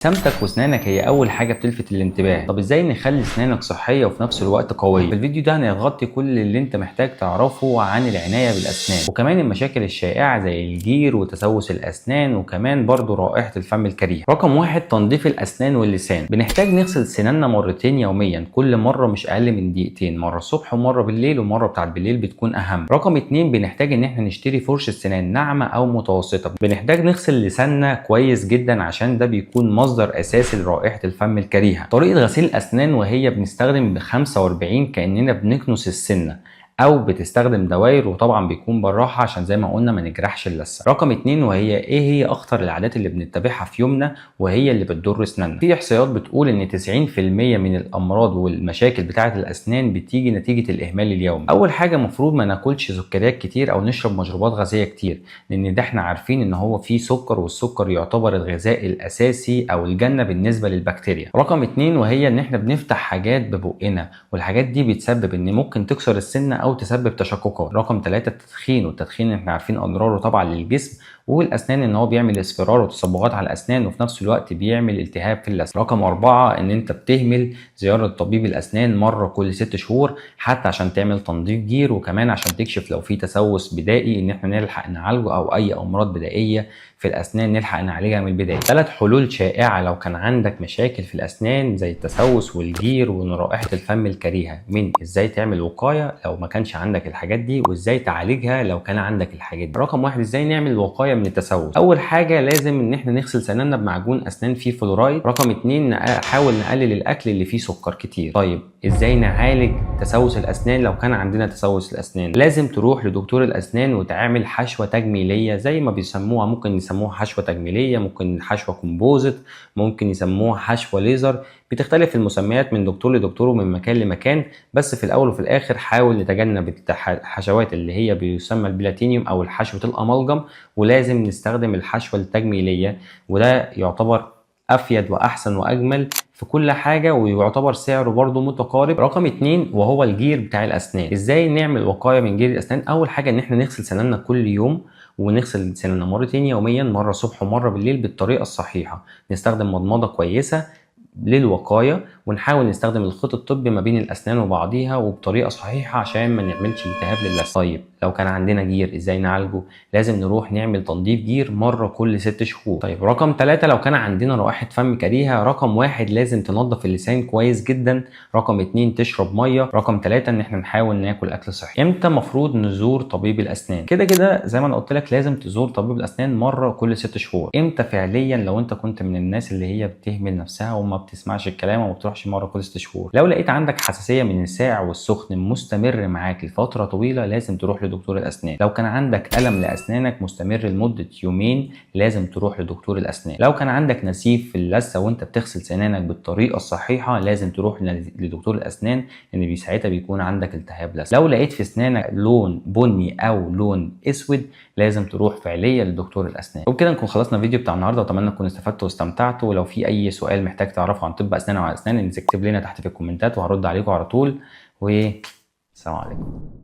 سمتك واسنانك هي اول حاجه بتلفت الانتباه. طب ازاي نخلي اسنانك صحيه وفي نفس الوقت قويه؟ في الفيديو ده هنغطي كل اللي انت محتاج تعرفه عن العنايه بالاسنان، وكمان المشاكل الشائعه زي الجير وتسوس الاسنان، وكمان برضو رائحه الفم الكريهه. رقم واحد، تنظيف الاسنان واللسان. بنحتاج نغسل سناننا مرتين يوميا، كل مره مش اقل من دقيقتين، مره الصبح ومره بالليل، ومره بتاعت بالليل بتكون اهم. رقم اتنين، بنحتاج ان احنا نشتري فرشه سنان ناعمه او متوسطه. بنحتاج نغسل لساننا كويس جدا عشان ده بيكون مصدر اساسي لرائحه الفم الكريهه. طريقه غسيل الاسنان وهي بنستخدم ب 45 كاننا بنكنس السنه، او بتستخدم دواير، وطبعا بيكون بالراحه عشان زي ما قلنا ما نجرحش اللثه. رقم اتنين، وهي ايه هي اخطر العادات اللي بنتبعها في يومنا وهي اللي بتضر اسناننا. في احصائيات بتقول ان 90% من الامراض والمشاكل بتاعه الاسنان بتيجي نتيجه الاهمال اليومي. اول حاجه، المفروض ما ناكلش سكريات كتير او نشرب مشروبات غازيه كتير، لان ده احنا عارفين ان هو فيه سكر، والسكر يعتبر الغذاء الاساسي او الجنه بالنسبه للبكتيريا. رقم اتنين، وهي ان احنا بنفتح حاجات ببقنا، والحاجات دي بتسبب ان ممكن تكسر السنه او تسبب تشققات. رقم ثلاثة، التدخين. والتدخين احنا عارفين اضراره طبعا للجسم والاسنان، ان هو بيعمل اصفرار وتصبغات على الاسنان، وفي نفس الوقت بيعمل التهاب في اللثه. رقم أربعة، ان انت بتهمل زياره طبيب الاسنان مره كل 6 شهور، حتى عشان تعمل تنظيف جير، وكمان عشان تكشف لو في تسوس بدائي ان احنا نلحق نعالجه، او اي امراض بدائيه في الاسنان نلحق نعالجها من البدايه. 3 حلول شائعه لو كان عندك مشاكل في الاسنان زي التسوس والجير ورائحه الفم الكريهه، من ازاي تعمل وقايه لو ما كانش عندك الحاجات دي، وازاي تعالجها لو كان عندك الحاجات دي. رقم واحد، ازاي نعمل وقايه من التسوس. اول حاجه لازم ان احنا نغسل سناننا بمعجون اسنان فيه فلورايد. رقم اتنين، نحاول نقلل الاكل اللي فيه سكر كتير. طيب ازاي نعالج تسوس الاسنان لو كان عندنا تسوس الاسنان؟ لازم تروح لدكتور الاسنان وتعمل حشوه تجميليه زي ما بيسموها، ممكن يسموها حشوه تجميليه، ممكن حشوه كومبوزيت، ممكن يسموها حشوه ليزر. بتختلف المسميات من دكتور لدكتور ومن مكان لمكان، بس في الاول وفي الاخر حاول نتجنب الحشوات اللي هي بيسمى البلاتينيوم او الحشوه الامالجم، ولازم نستخدم الحشوه التجميليه، وده يعتبر افيد واحسن واجمل في كل حاجه، ويعتبر سعره برضه متقارب. رقم اتنين، وهو الجير بتاع الاسنان. ازاي نعمل وقايه من جير الاسنان؟ اول حاجه ان احنا نغسل سناننا كل يوم، ونغسل سناننا مرتين يوميا، مره الصبح ومره بالليل بالطريقه الصحيحه. نستخدم مضمضه كويسه للوقايه، ونحاول نستخدم الخيط الطبي ما بين الاسنان وبعضيها وبطريقه صحيحه عشان ما نعملش التهاب للثه. طيب لو كان عندنا جير ازاي نعالجه؟ لازم نروح نعمل تنظيف جير مره كل 6 شهور. طيب رقم 3، لو كان عندنا رائحه فم كريهه. رقم 1، لازم تنظف اللسان كويس جدا. رقم 2، تشرب ميه. رقم 3، ان احنا نحاول ناكل اكل صحي. امتى مفروض نزور طبيب الاسنان؟ كده كده زي ما انا قلت لك لازم تزور طبيب الاسنان مره كل 6 شهور. امتى فعليا؟ لو انت كنت من الناس اللي هي بتهمل نفسها وما بتسمعش الكلام وما بتروحش مره كل 6 شهور. لو لقيت عندك حساسيه من الساقع والسخن مستمر معاك لفتره طويله، لازم تروح لدكتور الاسنان. لو كان عندك الم لاسنانك مستمر لمده يومين، لازم تروح لدكتور الاسنان. لو كان عندك نزيف في اللثه وانت بتغسل سنانك بالطريقه الصحيحه، لازم تروح لدكتور الاسنان، لان ساعتها بيكون عندك التهاب لثه. لو لقيت في اسنانك لون بني او لون اسود، لازم تروح فعليا لدكتور الاسنان. وبكده نكون خلصنا الفيديو بتاع النهارده، واتمنى تكونوا استفدتوا واستمتعتوا. ولو في اي سؤال محتاج تعرفه عن طب اسنان او اسنان، اكتب لنا تحت في الكومنتات وهرد عليكم على طول. والسلام عليكم.